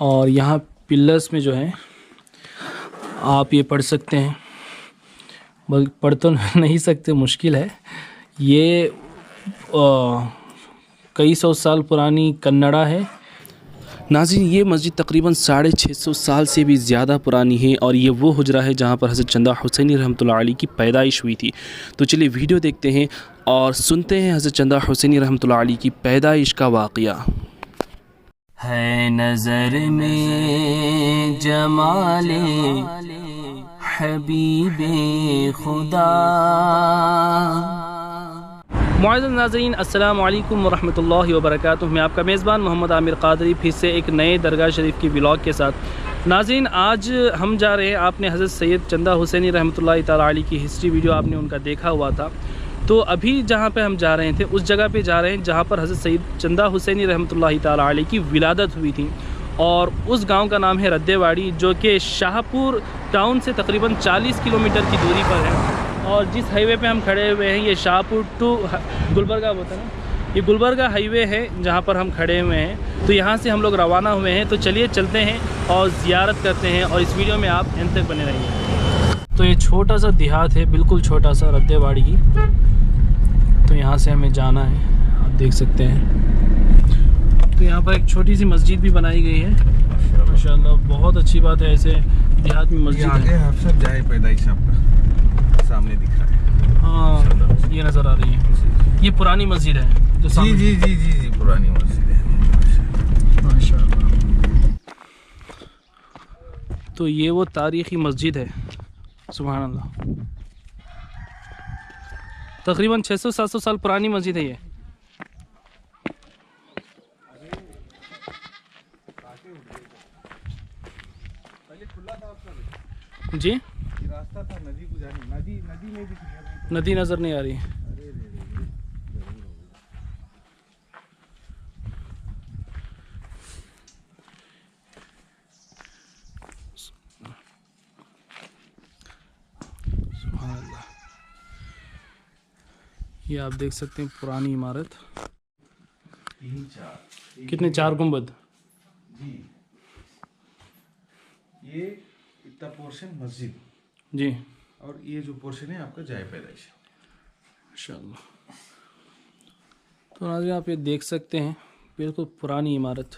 اور یہاں پلرس میں جو ہیں آپ یہ پڑھ سکتے ہیں، بلکہ پڑھ تو نہیں سکتے، مشکل ہے. یہ کئی سو سال پرانی کنڑا ہے. ناظرین، یہ مسجد تقریباً 650 سال سے بھی زیادہ پرانی ہے، اور یہ وہ حجرہ ہے جہاں پر حضرت چندہ حسینی رحمۃ اللہ علیہ کی پیدائش ہوئی تھی. تو چلیے ویڈیو دیکھتے ہیں اور سنتے ہیں حضرت چندہ حسینی رحمۃ اللہ علیہ کی پیدائش کا واقعہ. ہے نظر میں جمال حبیب خدا. معزز ناظرین، السلام علیکم ورحمۃ اللہ وبرکاتہ. میں آپ کا میزبان محمد عامر قادری پھر سے ایک نئے درگاہ شریف کی ولاگ کے ساتھ. ناظرین، آج ہم جا رہے ہیں، آپ نے حضرت سید چندہ حسینی رحمۃ اللہ تعالیٰ علیہ کی ہسٹری ویڈیو آپ نے ان کا دیکھا ہوا تھا. تو ابھی جہاں پہ ہم جا رہے تھے اس جگہ پہ جا رہے ہیں جہاں پر حضرت سید چندہ حسینی رحمۃ اللہ تعالیٰ علیہ کی ولادت ہوئی تھی، اور اس گاؤں کا نام ہے ردے واڑی، جو کہ شاہ پور ٹاؤن سے تقریباً 40 کلومیٹر کی دوری پر ہے. اور جس ہائی وے پہ ہم کھڑے ہوئے ہیں یہ شاہ پور ٹو گلبرگہ ہوتا ہے نا، یہ گلبرگہ ہائی وے ہے جہاں پر ہم کھڑے ہوئے ہیں. تو یہاں سے ہم لوگ روانہ ہوئے ہیں. تو چلیے چلتے ہیں اور زیارت کرتے ہیں، اور اس ویڈیو میں آپ اینڈ تک بنے رہیے. تو یہ چھوٹا سا دیہات ہے، بالکل چھوٹا سا ردے واڑی کی. تو یہاں سے ہمیں جانا ہے، آپ دیکھ سکتے ہیں. تو یہاں پر ایک چھوٹی سی مسجد بھی بنائی گئی ہے، ماشاءاللہ بہت اچھی بات ہے. ایسے دیہات میں مسجد ہے. سب جائے پیدائش آپ کا سامنے دکھ رہا ہے. ہاں، یہ نظر آ رہی ہے. یہ پرانی مسجد ہے جو سامنے. جی جی جی جی پرانی مسجد ہے ماشاءاللہ. تو یہ وہ تاریخی مسجد ہے، سبحان اللہ. تقریباً 600-700 سال پرانی مسجد ہے یہ. جی، راستہ تھا ندی کو جانے، ندی میں بھی ندی نظر نہیں آ رہی. سبحان اللہ. یہ آپ دیکھ سکتے ہیں پرانی عمارت. کتنے 4 گنبد. جی، یہ اتنا پورشن مسجد جی، اور یہ جو پورشن ہے آپ کا جائے پیدائش. ماشاءاللہ. تو ناظرین، آپ یہ دیکھ سکتے ہیں بالکل پرانی عمارت.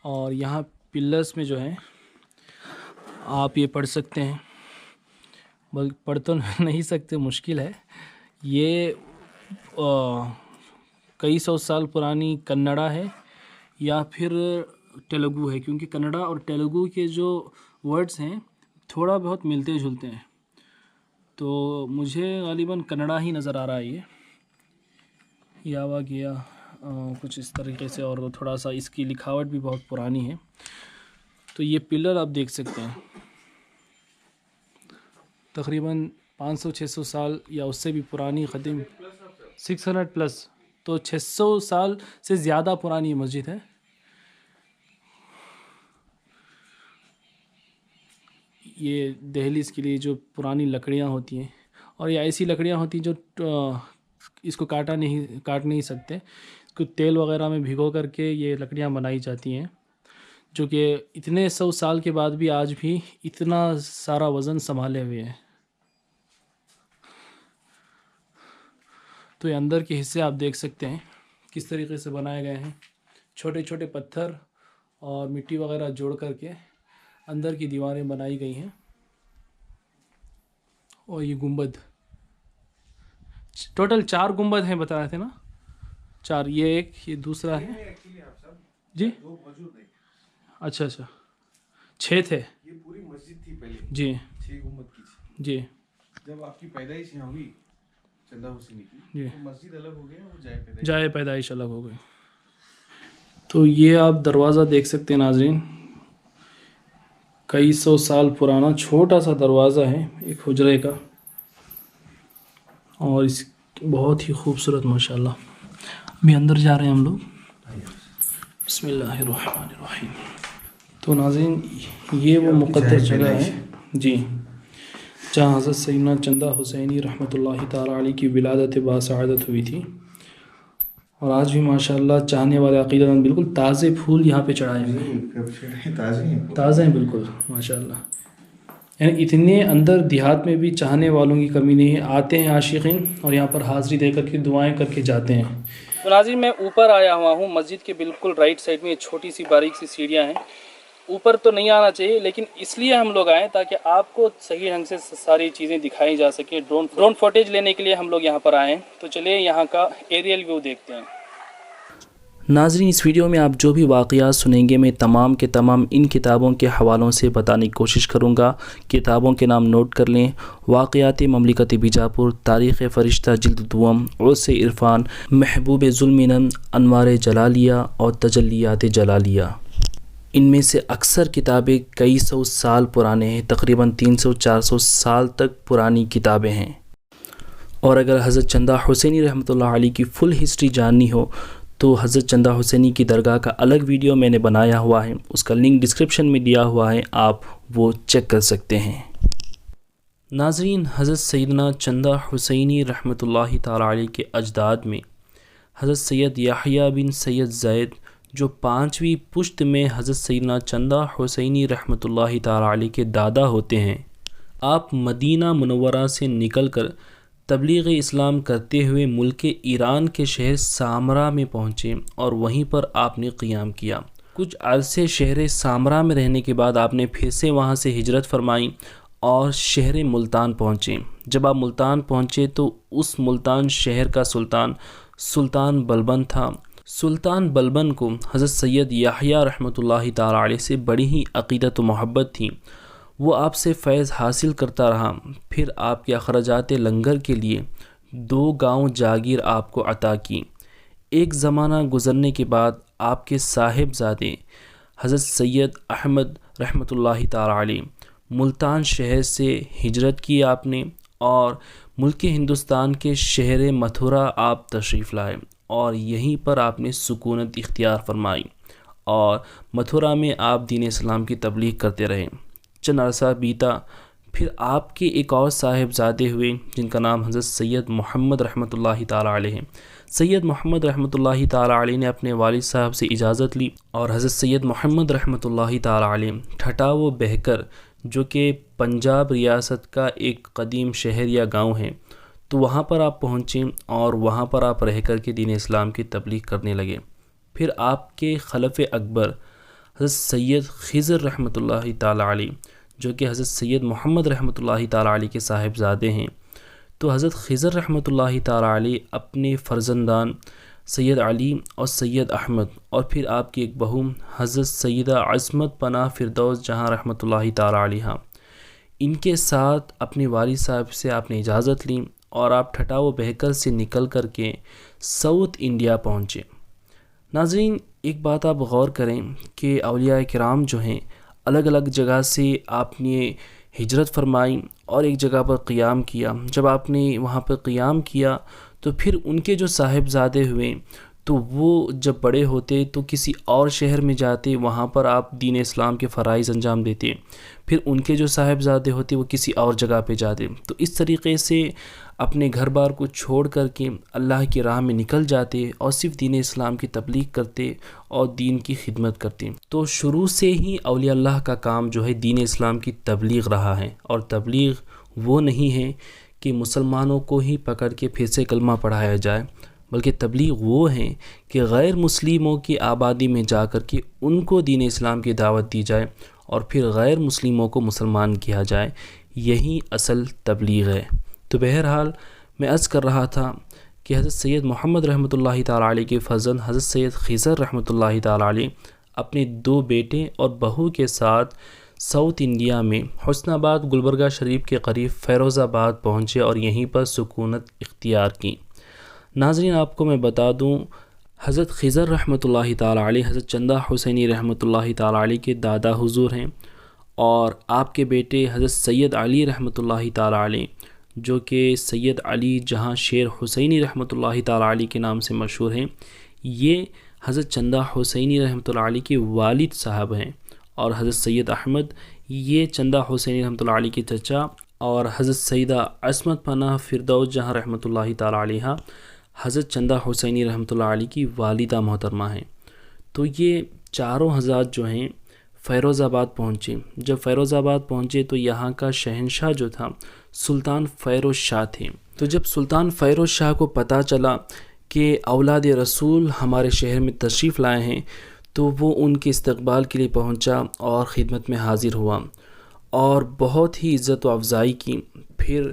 اور یہاں پلرس میں جو ہیں آپ یہ پڑھ سکتے ہیں، بلکہ پڑھ تو نہیں سکتے، مشکل ہے. یہ کئی سو سال پرانی کنڑا ہے یا پھر تیلگو ہے، کیونکہ کنڑا اور تیلگو کے جو ورڈز ہیں تھوڑا بہت ملتے جلتے ہیں. تو مجھے غالباً کنڑا ہی نظر آ رہا ہے. یہ آوا گیا کچھ اس طریقے سے، اور تھوڑا سا اس کی لکھاوٹ بھی بہت پرانی ہے. تو یہ پلر آپ دیکھ سکتے ہیں تقریباً 500-600 سال یا اس سے بھی پرانی قدیم، 600 پلس. تو 600 سال سے زیادہ پرانی یہ مسجد ہے. یہ دہلیز کے لیے جو پرانی لکڑیاں ہوتی ہیں، اور یہ ایسی لکڑیاں ہوتی ہیں جو اس کو کاٹ نہیں سکتے. اس کو تیل وغیرہ میں بھگو کر کے یہ لکڑیاں بنائی جاتی ہیں، جو کہ اتنے 100 سال کے بعد بھی آج بھی اتنا سارا وزن سنبھالے ہوئے ہیں. تو یہ اندر کے حصے آپ دیکھ سکتے ہیں کس طریقے سے بنائے گئے ہیں. چھوٹے چھوٹے پتھر اور مٹی وغیرہ جوڑ کر کے اندر کی دیواریں بنائی گئی ہیں. اور یہ گنبد ٹوٹل 4 گنبد ہیں بتا رہے تھے نا، 4. یہ ایک، یہ دوسرا ہے. جی، اچھا 6 تھے. یہ پوری مسجد تھی پہلے. جی 6 گنبد کی تھی. جی. جب آپ کی پیدائش یہاں ہوئی چندہ حسینی کی، جی، تو مسجد الگ ہو گیا، وہ جائے پیدائش الگ ہو گئی. تو یہ آپ دروازہ دیکھ سکتے ہیں ناظرین، کئی 100 سال پرانا چھوٹا سا دروازہ ہے ایک حجرے کا، اور اس بہت ہی خوبصورت ماشاءاللہ. ابھی اندر جا رہے ہیں ہم لوگ. بسم اللہ الرحمن الرحیم. تو ناظرین، یہ وہ مقدس جگہ ہے جی جہاں حضرت سیدنا چندہ حسینی رحمۃ اللہ تعالیٰ علیہ کی ولادت باسعادت ہوئی تھی. اور آج بھی ماشاءاللہ چاہنے والے عقیدت مند بالکل تازے پھول یہاں پہ چڑھائے ہوئے ہیں، کب سے تازے ہیں تازہ ہیں بالکل ماشاءاللہ. یعنی اتنے اندر دیہات میں بھی چاہنے والوں کی کمی نہیں ہے، آتے ہیں عاشقین اور یہاں پر حاضری دے کر کے دعائیں کر کے جاتے ہیں. تو ناظرین میں اوپر آیا ہوا ہوں، مسجد کے بالکل رائٹ سائڈ میں چھوٹی سی باریک سی سیڑھیاں ہیں. اوپر تو نہیں آنا چاہیے لیکن اس لیے ہم لوگ آئے تاکہ آپ کو صحیح ڈھنگ سے ساری چیزیں دکھائی جا سکیں. ڈرون فوٹیج لینے کے لیے ہم لوگ یہاں پر آئے ہیں. تو چلیے یہاں کا ایریل ویو دیکھتے ہیں. ناظرین اس ویڈیو میں آپ جو بھی واقعات سنیں گے میں تمام کے تمام ان کتابوں کے حوالوں سے بتانے کی کوشش کروں گا. کتابوں کے نام نوٹ کر لیں: واقعات مملکت بیجاپور، تاریخ فرشتہ جلد دوم، عرس عرفان، محبوب ظلمنن، انوار جلالیہ اور تجلیات جلالیہ. ان میں سے اکثر کتابیں کئی سو سال پرانے ہیں، تقریباً 300-400 سال تک پرانی کتابیں ہیں. اور اگر حضرت چندہ حسینی رحمۃ اللہ علیہ کی فل ہسٹری جاننی ہو تو حضرت چندہ حسینی کی درگاہ کا الگ ویڈیو میں نے بنایا ہوا ہے، اس کا لنک ڈسکرپشن میں دیا ہوا ہے، آپ وہ چیک کر سکتے ہیں. ناظرین حضرت سیدنا چندہ حسینی رحمۃ اللہ تعالی علیہ کے اجداد میں حضرت سید یحییٰ بن سید زید جو 5ویں پشت میں حضرت سیدنا چندہ حسینی رحمۃ اللہ تعالی علیہ کے دادا ہوتے ہیں. آپ مدینہ منورہ سے نکل کر تبلیغ اسلام کرتے ہوئے ملک ایران کے شہر سامرا میں پہنچے اور وہیں پر آپ نے قیام کیا. کچھ عرصے شہر سامرا میں رہنے کے بعد آپ نے پھر سے وہاں سے ہجرت فرمائی اور شہر ملتان پہنچے. جب آپ ملتان پہنچے تو اس ملتان شہر کا سلطان بلبن تھا. سلطان بلبن کو حضرت سید یحییٰ رحمۃ اللہ تعالی علیہ سے بڑی ہی عقیدت و محبت تھی. وہ آپ سے فیض حاصل کرتا رہا. پھر آپ کے اخراجات لنگر کے لیے 2 گاؤں جاگیر آپ کو عطا کی. ایک زمانہ گزرنے کے بعد آپ کے صاحبزادے حضرت سید احمد رحمۃ اللہ تعالی علیہ ملتان شہر سے ہجرت کی آپ نے اور ملک ہندوستان کے شہر متھرا آپ تشریف لائے اور یہیں پر آپ نے سکونت اختیار فرمائی اور متھرا میں آپ دین اسلام کی تبلیغ کرتے رہے. چند عرصہ بیتا پھر آپ کے ایک اور صاحبزادے ہوئے جن کا نام حضرت سید محمد رحمۃ اللہ تعالی علیہ ہے. سید محمد رحمۃ اللہ تعالی علیہ نے اپنے والد صاحب سے اجازت لی اور حضرت سید محمد رحمۃ اللہ تعالی علیہ ٹھٹا و بہکر جو کہ پنجاب ریاست کا ایک قدیم شہر یا گاؤں ہے تو وہاں پر آپ پہنچیں اور وہاں پر آپ رہ کر کے دین اسلام کی تبلیغ کرنے لگے. پھر آپ کے خلف اکبر حضرت سید خضر رحمۃ اللہ تعالی علیہ جو کہ حضرت سید محمد رحمۃ اللہ تعالی علیہ کے صاحبزادے ہیں، تو حضرت خضر رحمۃ اللہ تعالی علیہ اپنے فرزندان سید علی اور سید احمد اور پھر آپ کی ایک بہو حضرت سیدہ عصمت پناہ فردوس جہاں رحمۃ اللہ تعالی علیہ، ان کے ساتھ اپنے والد صاحب سے آپ نے اجازت لی اور آپ ٹھٹا و بہکر سے نکل کر کے ساؤتھ انڈیا پہنچے. ناظرین ایک بات آپ غور کریں کہ اولیاء کرام جو ہیں الگ الگ جگہ سے آپ نے ہجرت فرمائی اور ایک جگہ پر قیام کیا. جب آپ نے وہاں پر قیام کیا تو پھر ان کے جو صاحبزادے ہوئے تو وہ جب بڑے ہوتے تو کسی اور شہر میں جاتے، وہاں پر آپ دین اسلام کے فرائض انجام دیتے. پھر ان کے جو صاحبزادے ہوتے وہ کسی اور جگہ پہ جاتے. تو اس طریقے سے اپنے گھر بار کو چھوڑ کر کے اللہ کی راہ میں نکل جاتے اور صرف دین اسلام کی تبلیغ کرتے اور دین کی خدمت کرتے. تو شروع سے ہی اولیاء اللہ کا کام جو ہے دین اسلام کی تبلیغ رہا ہے. اور تبلیغ وہ نہیں ہے کہ مسلمانوں کو ہی پکڑ کے پھر سے کلمہ پڑھایا جائے، بلکہ تبلیغ وہ ہیں کہ غیر مسلموں کی آبادی میں جا کر کے ان کو دین اسلام کی دعوت دی جائے اور پھر غیر مسلموں کو مسلمان کیا جائے. یہی اصل تبلیغ ہے. تو بہرحال میں عرض کر رہا تھا کہ حضرت سید محمد رحمۃ اللہ تعالی علیہ کے فرزند حضرت سید خضر رحمۃ اللہ تعالی علیہ اپنے 2 بیٹے اور بہو کے ساتھ ساؤتھ انڈیا میں حسن آباد گلبرگہ شریف کے قریب فیروز آباد پہنچے اور یہیں پر سکونت اختیار کی. ناظرین آپ کو میں بتا دوں حضرت خضر رحمۃ اللہ تعالی علیہ حضرت چندہ حسینی رحمۃ اللہ تعالی علیہ کے دادا حضور ہیں اور آپ کے بیٹے حضرت سید علی رحمۃ اللہ تعالی علیہ جو کہ سید علی جہاں شیر حسینی رحمۃ اللہ تعالی علیہ کے نام سے مشہور ہیں، یہ حضرت چندہ حسینی رحمۃ اللہ علیہ کے والد صاحب ہیں. اور حضرت سید احمد یہ چندہ حسینی رحمۃ اللہ علیہ کے چچا اور حضرت سیدہ عصمت پناہ فردوس جہاں رحمۃ اللہ تعالی علیہ حضرت چندہ حسینی رحمۃ اللہ علیہ کی والدہ محترمہ ہیں۔ تو یہ چاروں حضرات جو ہیں فیروز آباد پہنچے۔ جب فیروز آباد پہنچے تو یہاں کا شہنشاہ جو تھا سلطان فیروز شاہ تھے۔ تو جب سلطان فیروز شاہ کو پتہ چلا کہ اولاد رسول ہمارے شہر میں تشریف لائے ہیں تو وہ ان کے استقبال کے لیے پہنچا اور خدمت میں حاضر ہوا اور بہت ہی عزت و افزائی کی۔ پھر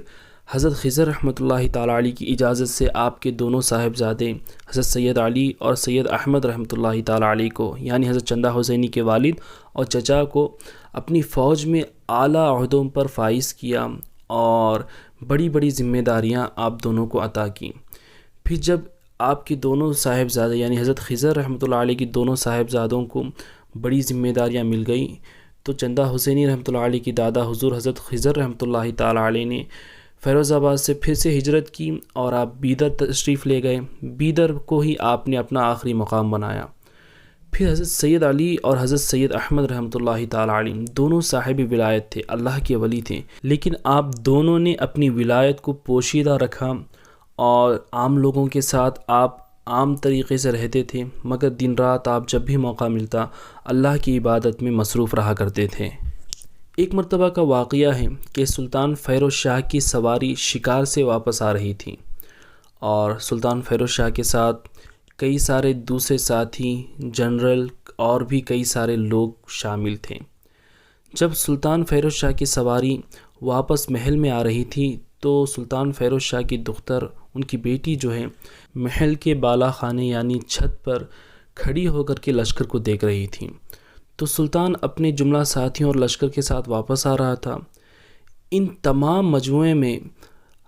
حضرت خضر رحمۃ اللہ تعالیٰ علیہ کی اجازت سے آپ کے دونوں صاحبزادے حضرت سید علی اور سید احمد رحمۃ اللہ تعالیٰ علیہ کو، یعنی حضرت چندہ حسینی کے والد اور چچا کو، اپنی فوج میں اعلیٰ عہدوں پر فائز کیا اور بڑی بڑی ذمہ داریاں آپ دونوں کو عطا کیں۔ پھر جب آپ کے دونوں صاحبزادے یعنی حضرت خضر رحمۃ اللہ علیہ کی دونوں صاحبزادوں کو بڑی ذمہ داریاں مل گئیں تو چندہ حسینی رحمۃ اللہ علیہ کی دادا حضور حضرت خضر رحمۃ اللہ تعالیٰ علیہ نے فیروز آباد سے پھر سے ہجرت کی اور آپ بیدر تشریف لے گئے۔ بیدر کو ہی آپ نے اپنا آخری مقام بنایا۔ پھر حضرت سید علی اور حضرت سید احمد رحمۃ اللہ تعالیٰ علیہ دونوں صاحب ولایت تھے، اللہ کے ولی تھے، لیکن آپ دونوں نے اپنی ولایت کو پوشیدہ رکھا اور عام لوگوں کے ساتھ آپ عام طریقے سے رہتے تھے، مگر دن رات آپ جب بھی موقع ملتا اللہ کی عبادت میں مصروف رہا کرتے تھے۔ ایک مرتبہ کا واقعہ ہے کہ سلطان فیروز شاہ کی سواری شکار سے واپس آ رہی تھی اور سلطان فیروز شاہ کے ساتھ کئی سارے دوسرے ساتھی، جنرل اور بھی کئی سارے لوگ شامل تھے۔ جب سلطان فیروز شاہ کی سواری واپس محل میں آ رہی تھی تو سلطان فیروز شاہ کی دختر، ان کی بیٹی جو ہے، محل کے بالا خانے یعنی چھت پر کھڑی ہو کر کے لشکر کو دیکھ رہی تھی۔ تو سلطان اپنے جملہ ساتھیوں اور لشکر کے ساتھ واپس آ رہا تھا۔ ان تمام مجموعے میں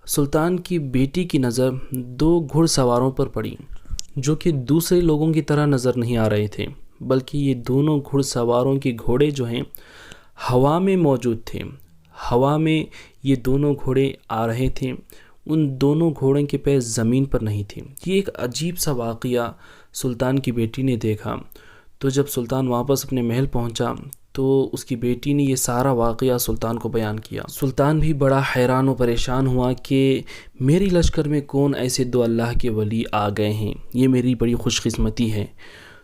سلطان کی بیٹی کی نظر دو گھڑ سواروں پر پڑی جو کہ دوسرے لوگوں کی طرح نظر نہیں آ رہے تھے، بلکہ یہ دونوں گھڑ سواروں کے گھوڑے جو ہیں ہوا میں موجود تھے۔ ہوا میں یہ دونوں گھوڑے آ رہے تھے، ان دونوں گھوڑوں کے پیر زمین پر نہیں تھے۔ یہ ایک عجیب سا واقعہ سلطان کی بیٹی نے دیکھا۔ تو جب سلطان واپس اپنے محل پہنچا تو اس کی بیٹی نے یہ سارا واقعہ سلطان کو بیان کیا۔ سلطان بھی بڑا حیران و پریشان ہوا کہ میری لشکر میں کون ایسے دو اللہ کے ولی آ گئے ہیں، یہ میری بڑی خوش قسمتی ہے۔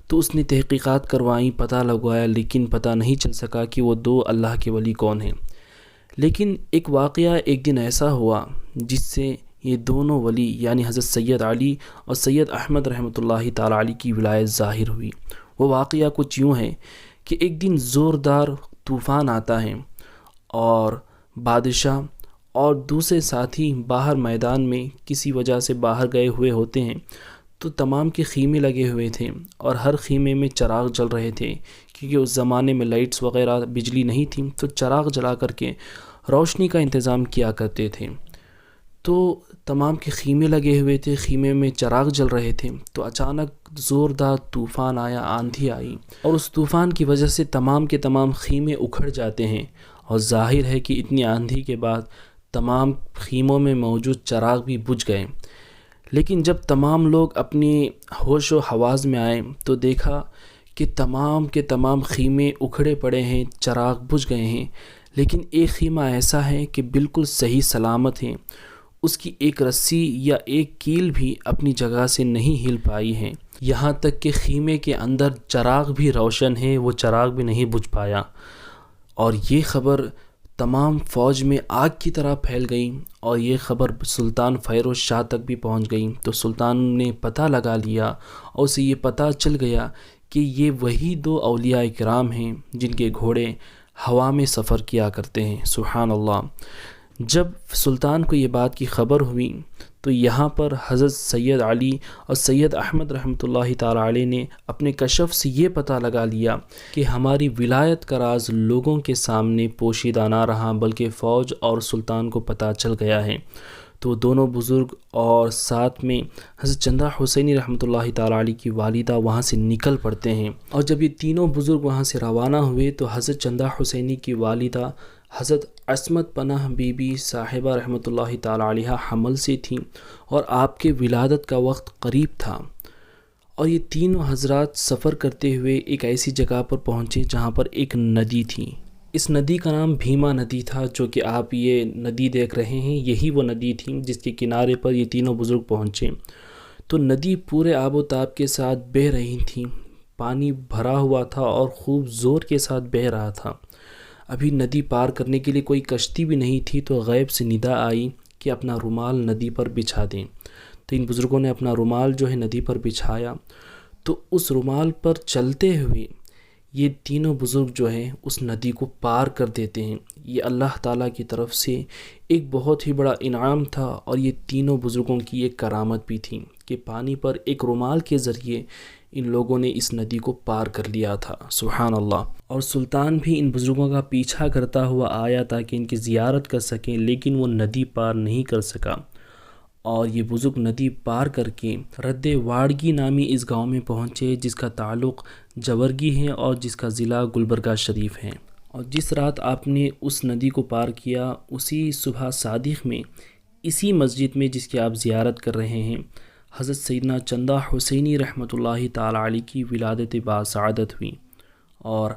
تو اس نے تحقیقات کروائیں، پتہ لگوایا، لیکن پتہ نہیں چل سکا کہ وہ دو اللہ کے ولی کون ہیں۔ لیکن ایک واقعہ ایک دن ایسا ہوا جس سے یہ دونوں ولی یعنی حضرت سید علی اور سید احمد رحمۃ اللہ تعالیٰ علیہ کی ولایت ظاہر ہوئی۔ وہ واقعہ کچھ یوں ہے کہ ایک دن زوردار طوفان آتا ہے اور بادشاہ اور دوسرے ساتھی باہر میدان میں کسی وجہ سے باہر گئے ہوئے ہوتے ہیں، تو تمام کے خیمے لگے ہوئے تھے اور ہر خیمے میں چراغ جل رہے تھے، کیونکہ اس زمانے میں لائٹس وغیرہ بجلی نہیں تھی، تو چراغ جلا کر کے روشنی کا انتظام کیا کرتے تھے۔ تو تمام کے خیمے لگے ہوئے تھے، خیمے میں چراغ جل رہے تھے، تو اچانک زوردار طوفان آیا، آندھی آئی، اور اس طوفان کی وجہ سے تمام کے تمام خیمے اکھڑ جاتے ہیں، اور ظاہر ہے کہ اتنی آندھی کے بعد تمام خیموں میں موجود چراغ بھی بجھ گئے۔ لیکن جب تمام لوگ اپنی ہوش و حواس میں آئے تو دیکھا کہ تمام کے تمام خیمے اکھڑے پڑے ہیں، چراغ بجھ گئے ہیں، لیکن ایک خیمہ ایسا ہے کہ بالکل صحیح سلامت ہے، اس کی ایک رسی یا ایک کیل بھی اپنی جگہ سے نہیں ہل پائی ہے، یہاں تک کہ خیمے کے اندر چراغ بھی روشن ہے، وہ چراغ بھی نہیں بجھ پایا۔ اور یہ خبر تمام فوج میں آگ کی طرح پھیل گئی اور یہ خبر سلطان فیروز شاہ تک بھی پہنچ گئی۔ تو سلطان نے پتہ لگا لیا اور اسے یہ پتہ چل گیا کہ یہ وہی دو اولیاء کرام ہیں جن کے گھوڑے ہوا میں سفر کیا کرتے ہیں۔ سبحان اللہ۔ جب سلطان کو یہ بات کی خبر ہوئی تو یہاں پر حضرت سید علی اور سید احمد رحمۃ اللہ تعالیٰ علیہ نے اپنے کشف سے یہ پتہ لگا لیا کہ ہماری ولایت کا راز لوگوں کے سامنے پوشیدہ نہ رہا، بلکہ فوج اور سلطان کو پتہ چل گیا ہے۔ تو دونوں بزرگ اور ساتھ میں حضرت چندہ حسینی رحمۃ اللہ تعالیٰ علیہ کی والدہ وہاں سے نکل پڑتے ہیں، اور جب یہ تینوں بزرگ وہاں سے روانہ ہوئے تو حضرت چندہ حسینی کی والدہ حضرت عصمت پناہ بی بی صاحبہ رحمۃ اللہ تعالیٰ علیہ حمل سے تھیں اور آپ کے ولادت کا وقت قریب تھا، اور یہ تینوں حضرات سفر کرتے ہوئے ایک ایسی جگہ پر پہنچے جہاں پر ایک ندی تھی۔ اس ندی کا نام بھیما ندی تھا، جو کہ آپ یہ ندی دیکھ رہے ہیں، یہی وہ ندی تھی جس کے کنارے پر یہ تینوں بزرگ پہنچے۔ تو ندی پورے آب و تاب کے ساتھ بہہ رہی تھی، پانی بھرا ہوا تھا اور خوب زور کے ساتھ بہہ رہا تھا۔ ابھی ندی پار کرنے کے لیے کوئی کشتی بھی نہیں تھی تو غیب سے ندا آئی کہ اپنا رومال ندی پر بچھا دیں۔ تو ان بزرگوں نے اپنا رومال جو ہے ندی پر بچھایا، تو اس رومال پر چلتے ہوئے یہ تینوں بزرگ جو ہیں اس ندی کو پار کر دیتے ہیں۔ یہ اللہ تعالیٰ کی طرف سے ایک بہت ہی بڑا انعام تھا، اور یہ تینوں بزرگوں کی ایک کرامت بھی تھی کہ پانی پر ایک رومال کے ذریعے ان لوگوں نے اس ندی کو پار کر لیا تھا۔ سبحان اللہ۔ اور سلطان بھی ان بزرگوں کا پیچھا کرتا ہوا آیا تاکہ ان کی زیارت کر سکیں، لیکن وہ ندی پار نہیں کر سکا، اور یہ بزرگ ندی پار کر کے رد واڑگی نامی اس گاؤں میں پہنچے، جس کا تعلق جورگی ہے اور جس کا ضلع گلبرگہ شریف ہے۔ اور جس رات آپ نے اس ندی کو پار کیا، اسی صبح صادق میں اسی مسجد میں جس کی آپ زیارت کر رہے ہیں، حضرت سیدنا چندہ حسینی رحمۃ اللہ تعالی علیہ کی ولادت باسعادت ہوئی، اور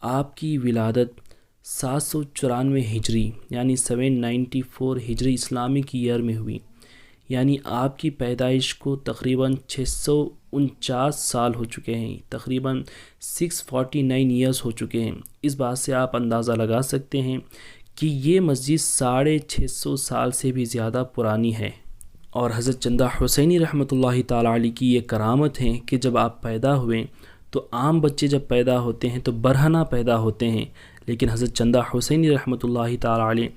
آپ کی ولادت 794 ہجری یعنی 794 ہجری اسلامک ایئر میں ہوئی، یعنی آپ کی پیدائش کو تقریباً 649 سال ہو چکے ہیں، تقریباً 649 ایئرس ہو چکے ہیں۔ اس بات سے آپ اندازہ لگا سکتے ہیں کہ یہ مسجد 650 سال سے بھی زیادہ پرانی ہے۔ اور حضرت چندہ حسینی رحمۃ اللہ تعالی علیہ کی یہ کرامت ہے کہ جب آپ پیدا ہوئے تو عام بچے جب پیدا ہوتے ہیں تو برہنہ پیدا ہوتے ہیں، لیکن حضرت چندہ حسینی رحمۃ اللہ تعالی علیہ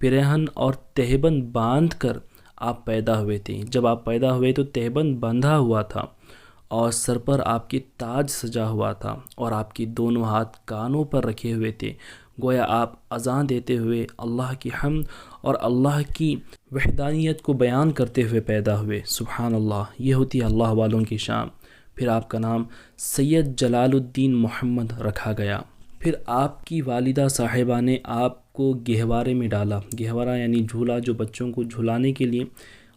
پیرہن اور تہبند باندھ کر آپ پیدا ہوئے تھے۔ جب آپ پیدا ہوئے تو تہبند بندھا ہوا تھا اور سر پر آپ کے تاج سجا ہوا تھا، اور آپ کے دونوں ہاتھ کانوں پر رکھے ہوئے تھے، گویا آپ اذان دیتے ہوئے اللہ کی حمد اور اللہ کی وحدانیت کو بیان کرتے ہوئے پیدا ہوئے۔ سبحان اللہ۔ یہ ہوتی ہے اللہ والوں کی شان۔ پھر آپ کا نام سید جلال الدین محمد رکھا گیا۔ پھر آپ کی والدہ صاحبہ نے آپ کو گہوارے میں ڈالا۔ گہوارہ یعنی جھولا، جو بچوں کو جھلانے کے لیے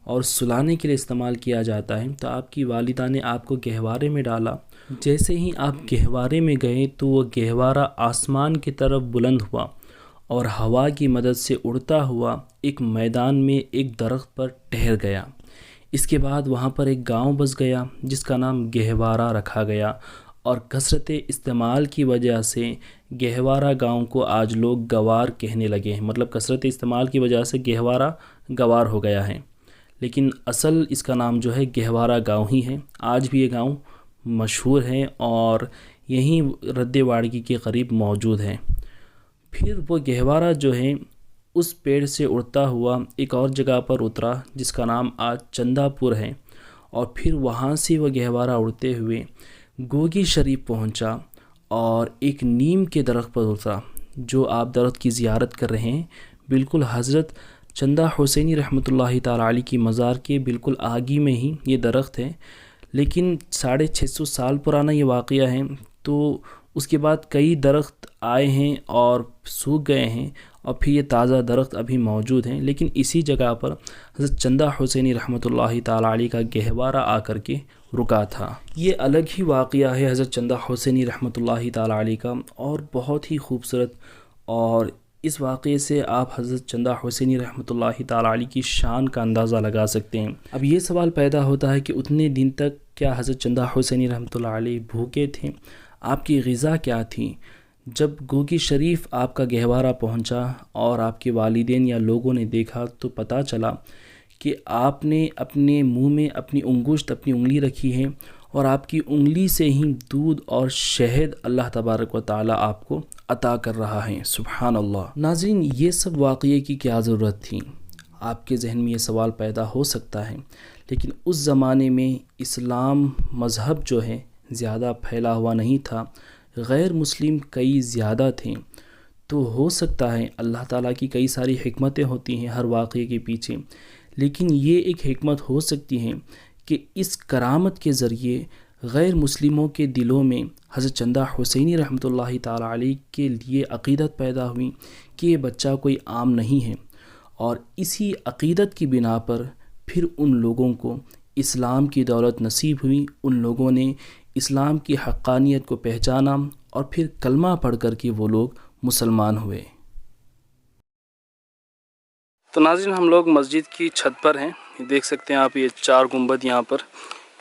اور سلانے کے لیے استعمال کیا جاتا ہے، تو آپ کی والدہ نے آپ کو گہوارے میں ڈالا۔ جیسے ہی آپ گہوارے میں گئے تو وہ گہوارہ آسمان کی طرف بلند ہوا اور ہوا کی مدد سے اڑتا ہوا ایک میدان میں ایک درخت پر ٹھہر گیا۔ اس کے بعد وہاں پر ایک گاؤں بس گیا جس کا نام گہوارہ رکھا گیا، اور کثرت استعمال کی وجہ سے گہوارہ گاؤں کو آج لوگ گوار کہنے لگے ہیں، مطلب کثرت استعمال کی وجہ سے گہوارہ گوار ہو گیا ہے، لیکن اصل اس کا نام جو ہے گہوارہ گاؤں ہی ہے۔ آج بھی یہ گاؤں مشہور ہے اور یہیں رد واڑگی کے قریب موجود ہے۔ پھر وہ گہوارہ جو ہے اس پیڑ سے اڑتا ہوا ایک اور جگہ پر اترا جس کا نام آج چندہ پور ہے، اور پھر وہاں سے وہ گہوارہ اڑتے ہوئے گوگی شریف پہنچا اور ایک نیم کے درخت پر اترا۔ جو آپ درخت کی زیارت کر رہے ہیں بالکل حضرت چندہ حسینی رحمۃ اللہ تعالی علیہ کی مزار کے بالکل آگی میں ہی یہ درخت ہے، لیکن 650 سال پرانا یہ واقعہ ہے۔ تو اس کے بعد کئی درخت آئے ہیں اور سوکھ گئے ہیں، اور پھر یہ تازہ درخت ابھی موجود ہیں، لیکن اسی جگہ پر حضرت چندہ حسینی رحمۃ اللہ تعالی علیہ کا گہوارہ آ کر کے رکا تھا۔ یہ الگ ہی واقعہ ہے حضرت چندہ حسینی رحمۃ اللہ تعالی علیہ کا، اور بہت ہی خوبصورت، اور اس واقعے سے آپ حضرت چندہ حسینی رحمۃ اللہ تعالی علیہ کی شان کا اندازہ لگا سکتے ہیں۔ اب یہ سوال پیدا ہوتا ہے کہ اتنے دن تک کیا حضرت چندہ حسینی رحمۃ اللہ علیہ بھوکے تھے؟ آپ کی غذا کیا تھی؟ جب گوگی شریف آپ کا گہوارہ پہنچا اور آپ کے والدین یا لوگوں نے دیکھا تو پتہ چلا کہ آپ نے اپنے منہ میں اپنی انگشت، اپنی انگلی رکھی ہے، اور آپ کی انگلی سے ہی دودھ اور شہد اللہ تبارک و تعالی آپ کو عطا کر رہا ہے۔ سبحان اللہ۔ ناظرین، یہ سب واقعے کی کیا ضرورت تھی؟ آپ کے ذہن میں یہ سوال پیدا ہو سکتا ہے، لیکن اس زمانے میں اسلام مذہب جو ہے زیادہ پھیلا ہوا نہیں تھا، غیر مسلم کئی زیادہ تھے، تو ہو سکتا ہے اللہ تعالیٰ کی کئی ساری حکمتیں ہوتی ہیں ہر واقعے کے پیچھے، لیکن یہ ایک حکمت ہو سکتی ہے کہ اس کرامت کے ذریعے غیر مسلموں کے دلوں میں حضرت چندہ حسینی رحمۃ اللہ تعالی علیہ کے لیے عقیدت پیدا ہوئی کہ یہ بچہ کوئی عام نہیں ہے، اور اسی عقیدت کی بنا پر پھر ان لوگوں کو اسلام کی دولت نصیب ہوئی، ان لوگوں نے اسلام کی حقانیت کو پہچانا، اور پھر کلمہ پڑھ کر کے وہ لوگ مسلمان ہوئے۔ تو ناظرین، ہم لوگ مسجد کی چھت پر ہیں، دیکھ سکتے ہیں آپ، یہ 4 گنبد یہاں پر